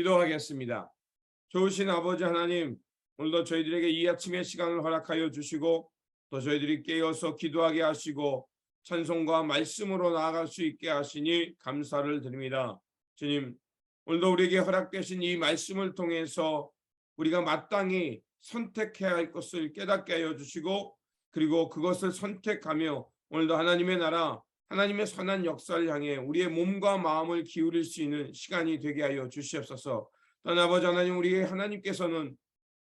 기도하겠습니다. 좋으신 아버지 하나님, 오늘도 저희들에게 이 아침의 시간을 허락하여 주시고 또 저희들이 깨어서 기도하게 하시고 찬송과 말씀으로 나아갈 수 있게 하시니 감사를 드립니다. 주님, 오늘도 우리에게 허락되신 이 말씀을 통해서 우리가 마땅히 선택해야 할 것을 깨닫게 하여 주시고 그리고 그것을 선택하며 오늘도 하나님의 나라, 하나님의 선한 역사를 향해 우리의 몸과 마음을 기울일 수 있는 시간이 되게 하여 주시옵소서. 또한 아버지 하나님, 우리의 하나님께서는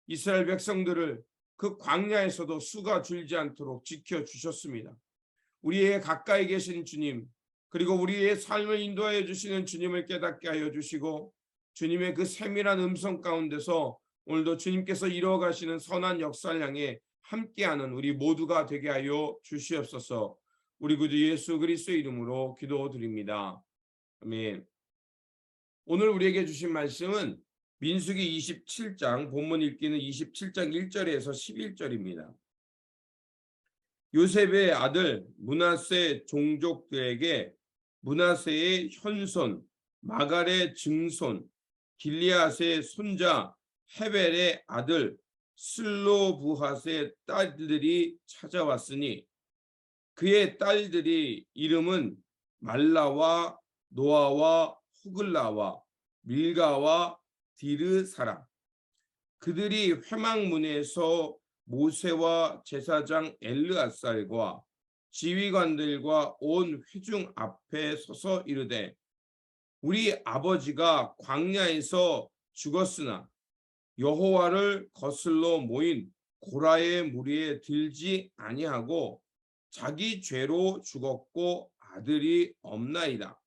이스라엘 백성들을 그 광야에서도 수가 줄지 않도록 지켜주셨습니다. 우리의 가까이 계신 주님, 그리고 우리의 삶을 인도하여 주시는 주님을 깨닫게 하여 주시고 주님의 그 세밀한 음성 가운데서 오늘도 주님께서 이루어가시는 선한 역사를 향해 함께하는 우리 모두가 되게 하여 주시옵소서. 우리 구주 예수 그리스도의 이름으로 기도드립니다. 아멘. 오늘 우리에게 주신 말씀은 민수기 27장, 본문 읽기는 27장 1절에서 11절입니다. 요셉의 아들 므낫세 종족들에게 므낫세의 현손, 마갈의 증손, 길리앗의 손자 헤벨의 아들 슬로브핫의 딸들이 찾아왔으니 그의 딸들이 이름은 말라와 노아와 호글라와 밀가와 디르사라. 그들이 회막문에서 모세와 제사장 엘르아살과 지휘관들과 온 회중 앞에 서서 이르되 우리 아버지가 광야에서 죽었으나 여호와를 거슬러 모인 고라의 무리에 들지 아니하고 자기 죄로 죽었고 아들이 없나이다.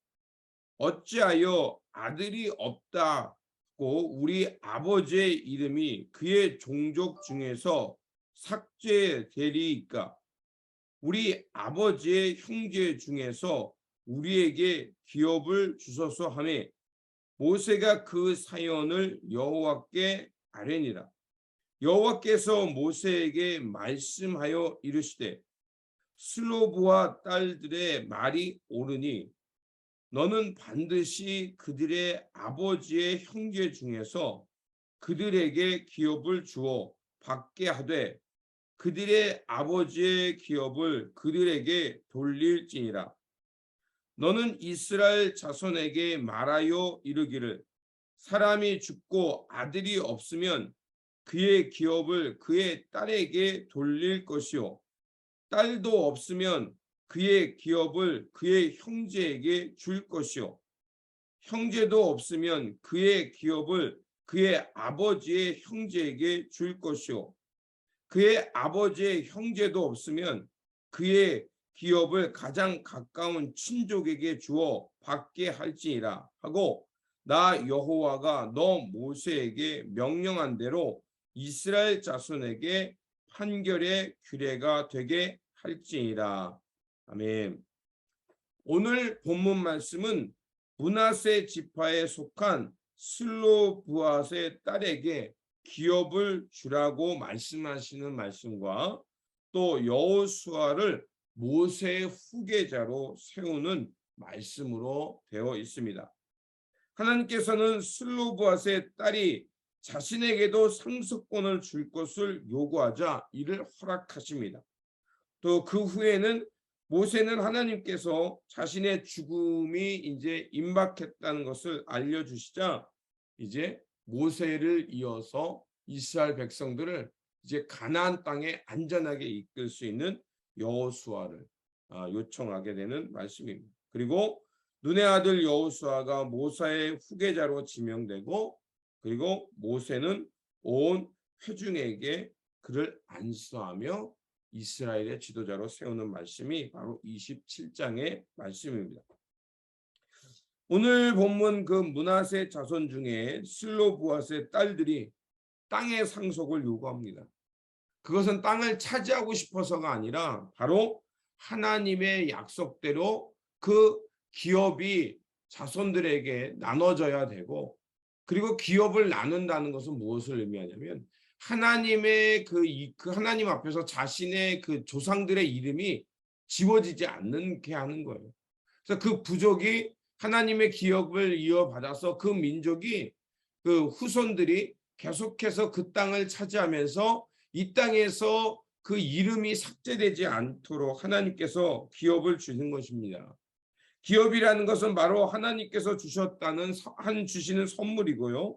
어찌하여 아들이 없다고 우리 아버지의 이름이 그의 종족 중에서 삭제되리이까? 우리 아버지의 형제 중에서 우리에게 기업을 주소서 하며 모세가 그 사연을 여호와께 아뢰니라. 여호와께서 모세에게 말씀하여 이르시되 슬로브와 딸들의 말이 옳으니 너는 반드시 그들의 아버지의 형제 중에서 그들에게 기업을 주어 받게 하되 그들의 아버지의 기업을 그들에게 돌릴지니라. 너는 이스라엘 자손에게 말하여 이르기를 사람이 죽고 아들이 없으면 그의 기업을 그의 딸에게 돌릴 것이요 딸도 없으면 그의 기업을 그의 형제에게 줄 것이요 형제도 없으면 그의 기업을 그의 아버지의 형제에게 줄 것이요 그의 아버지의 형제도 없으면 그의 기업을 가장 가까운 친족에게 주어 받게 할지니라 하고 나 여호와가 너 모세에게 명령한 대로 이스라엘 자손에게 판결의 규례가 되게 할지니라. 아멘. 오늘 본문 말씀은 므낫세 지파에 속한 슬로브핫의 딸에게 기업을 주라고 말씀하시는 말씀과 또 여호수아를 모세의 후계자로 세우는 말씀으로 되어 있습니다. 하나님께서는 슬로브핫의 딸이 자신에게도 상속권을 줄 것을 요구하자 이를 허락하십니다. 또 그 후에는 모세는 하나님께서 자신의 죽음이 이제 임박했다는 것을 알려주시자 이제 모세를 이어서 이스라엘 백성들을 이제 가나안 땅에 안전하게 이끌 수 있는 여호수아를 요청하게 되는 말씀입니다. 그리고 눈의 아들 여호수아가 모세의 후계자로 지명되고 그리고 모세는 온 회중에게 그를 안수하며 이스라엘의 지도자로 세우는 말씀이 바로 27장의 말씀입니다. 오늘 본문 그 므낫세 자손 중에 슬로브핫의 딸들이 땅의 상속을 요구합니다. 그것은 땅을 차지하고 싶어서가 아니라 바로 하나님의 약속대로 그 기업이 자손들에게 나눠져야 되고 그리고 기업을 나눈다는 것은 무엇을 의미하냐면 하나님의 그 하나님 앞에서 자신의 그 조상들의 이름이 지워지지 않게 하는 거예요. 그래서 그 부족이 하나님의 기업을 이어받아서 그 민족이 그 후손들이 계속해서 그 땅을 차지하면서 이 땅에서 그 이름이 삭제되지 않도록 하나님께서 기업을 주는 것입니다. 기업이라는 것은 바로 하나님께서 주셨다는 주시는 선물이고요.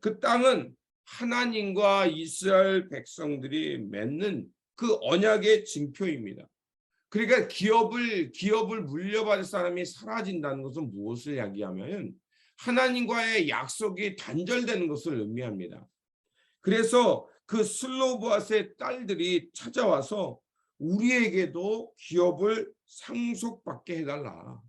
그 땅은 하나님과 이스라엘 백성들이 맺는 그 언약의 징표입니다. 그러니까 기업을 물려받을 사람이 사라진다는 것은 무엇을 이야기하면 하나님과의 약속이 단절되는 것을 의미합니다. 그래서 그 슬로보앗의 딸들이 찾아와서 우리에게도 기업을 상속받게 해달라.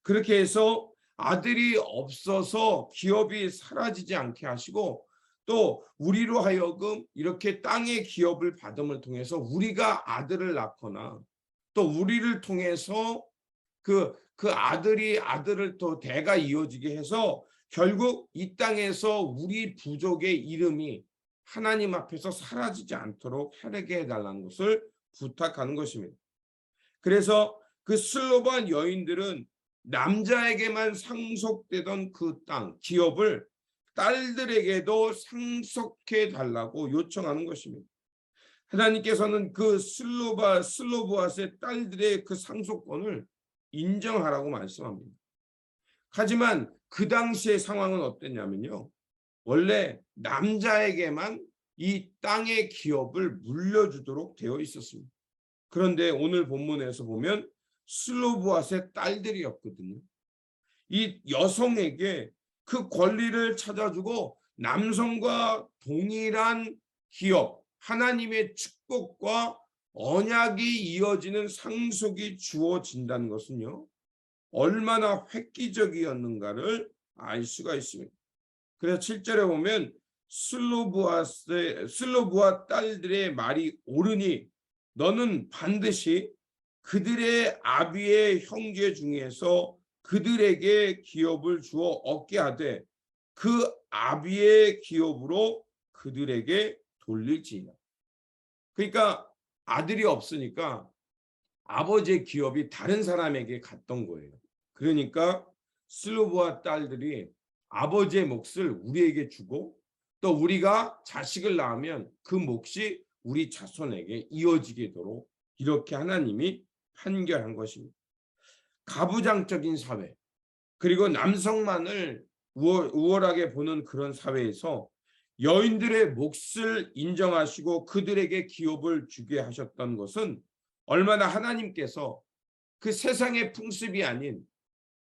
그렇게 해서 아들이 없어서 기업이 사라지지 않게 하시고 또 우리로 하여금 이렇게 땅의 기업을 받음을 통해서 우리가 아들을 낳거나 또 우리를 통해서 그 아들을 또 대가 이어지게 해서 결국 이 땅에서 우리 부족의 이름이 하나님 앞에서 사라지지 않도록 하게 해달라는 것을 부탁하는 것입니다. 그래서 그 슬로바한 여인들은 남자에게만 상속되던 그 땅, 기업을 딸들에게도 상속해 달라고 요청하는 것입니다. 하나님께서는 그 슬로보앗의 딸들의 그 상속권을 인정하라고 말씀합니다. 하지만 그 당시의 상황은 어땠냐면요. 원래 남자에게만 이 땅의 기업을 물려주도록 되어 있었습니다. 그런데 오늘 본문에서 보면 슬로보앗의 딸들이었거든요. 이 여성에게 그 권리를 찾아주고 남성과 동일한 기업, 하나님의 축복과 언약이 이어지는 상속이 주어진다는 것은요. 얼마나 획기적이었는가를 알 수가 있습니다. 그래서 7절에 보면 슬로보앗 딸들의 말이 옳으니 너는 반드시 그들의 아비의 형제 중에서 그들에게 기업을 주어 얻게 하되 그 아비의 기업으로 그들에게 돌릴지니라. 그러니까 아들이 없으니까 아버지의 기업이 다른 사람에게 갔던 거예요. 그러니까 슬로보앗 딸들이 아버지의 몫을 우리에게 주고 또 우리가 자식을 낳으면 그 몫이 우리 자손에게 이어지게 되도록 이렇게 하나님이 판결한 것입니다. 가부장적인 사회 그리고 남성만을 우월하게 보는 그런 사회에서 여인들의 몫을 인정하시고 그들에게 기업을 주게 하셨던 것은 얼마나 하나님께서 그 세상의 풍습이 아닌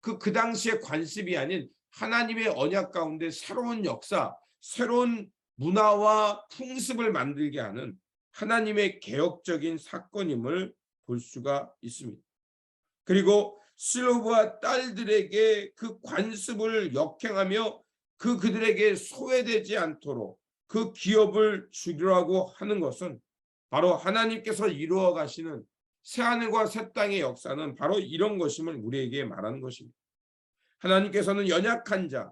그 당시의 관습이 아닌 하나님의 언약 가운데 새로운 역사, 새로운 문화와 풍습을 만들게 하는 하나님의 개혁적인 사건임을 볼 수가 있습니다. 그리고 슬로보아 딸들에게 그 관습을 역행하며 그들에게 소외되지 않도록 그 기업을 주려고 하는 것은 바로 하나님께서 이루어 가시는 새하늘과 새 땅의 역사는 바로 이런 것임을 우리에게 말하는 것입니다. 하나님께서는 연약한 자,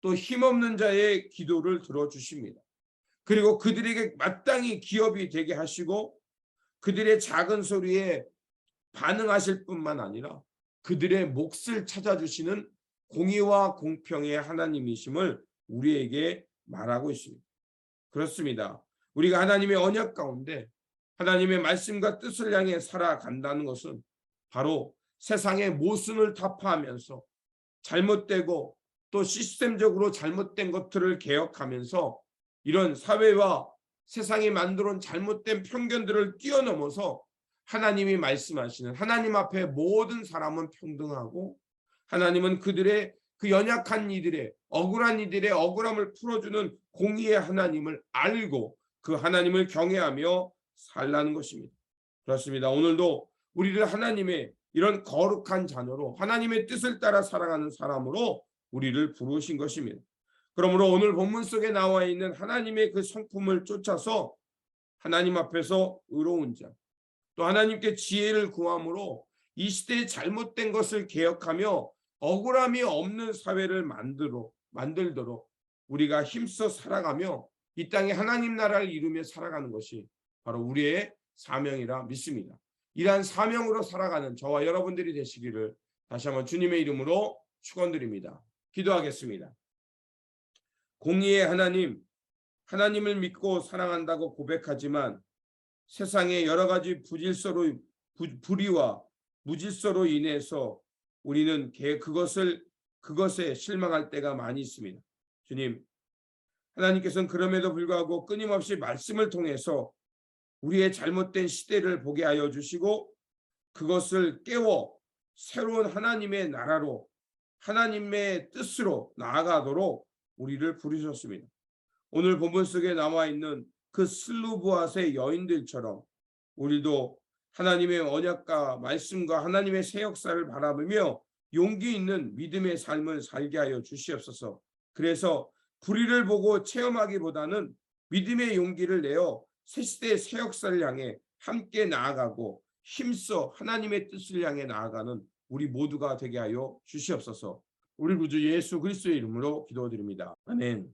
또 힘없는 자의 기도를 들어주십니다. 그리고 그들에게 마땅히 기업이 되게 하시고 그들의 작은 소리에 반응하실 뿐만 아니라 그들의 몫을 찾아주시는 공의와 공평의 하나님이심을 우리에게 말하고 있습니다. 그렇습니다. 우리가 하나님의 언약 가운데 하나님의 말씀과 뜻을 향해 살아간다는 것은 바로 세상의 모순을 타파하면서 잘못되고 또 시스템적으로 잘못된 것들을 개혁하면서 이런 사회와 세상이 만들어온 잘못된 편견들을 뛰어넘어서 하나님이 말씀하시는 하나님 앞에 모든 사람은 평등하고 하나님은 그들의 그 연약한 이들의 억울한 이들의 억울함을 풀어주는 공의의 하나님을 알고 그 하나님을 경외하며 살라는 것입니다. 그렇습니다. 오늘도 우리를 하나님의 이런 거룩한 자녀로 하나님의 뜻을 따라 살아가는 사람으로 우리를 부르신 것입니다. 그러므로 오늘 본문 속에 나와 있는 하나님의 그 성품을 쫓아서 하나님 앞에서 의로운 자, 또 하나님께 지혜를 구함으로 이 시대의 잘못된 것을 개혁하며 억울함이 없는 사회를 만들도록 우리가 힘써 살아가며 이 땅에 하나님 나라를 이루며 살아가는 것이 바로 우리의 사명이라 믿습니다. 이러한 사명으로 살아가는 저와 여러분들이 되시기를 다시 한번 주님의 이름으로 축원드립니다. 기도하겠습니다. 공의의 하나님, 하나님을 믿고 사랑한다고 고백하지만 세상의 여러 가지 불의와 무질서로 인해서 우리는 그것에 실망할 때가 많이 있습니다. 주님, 하나님께서는 그럼에도 불구하고 끊임없이 말씀을 통해서 우리의 잘못된 시대를 보게 하여 주시고 그것을 깨워 새로운 하나님의 나라로 하나님의 뜻으로 나아가도록 우리를 부르셨습니다. 오늘 본문 속에 나와 있는 그 슬루브앗의 여인들처럼 우리도 하나님의 언약과 말씀과 하나님의 새 역사를 바라보며 용기 있는 믿음의 삶을 살게 하여 주시옵소서. 그래서 불의를 보고 체험하기보다는 믿음의 용기를 내어 새 시대의 새 역사를 향해 함께 나아가고 힘써 하나님의 뜻을 향해 나아가는 우리 모두가 되게 하여 주시옵소서. 우리 구주 예수 그리스도의 이름으로 기도드립니다. 아멘.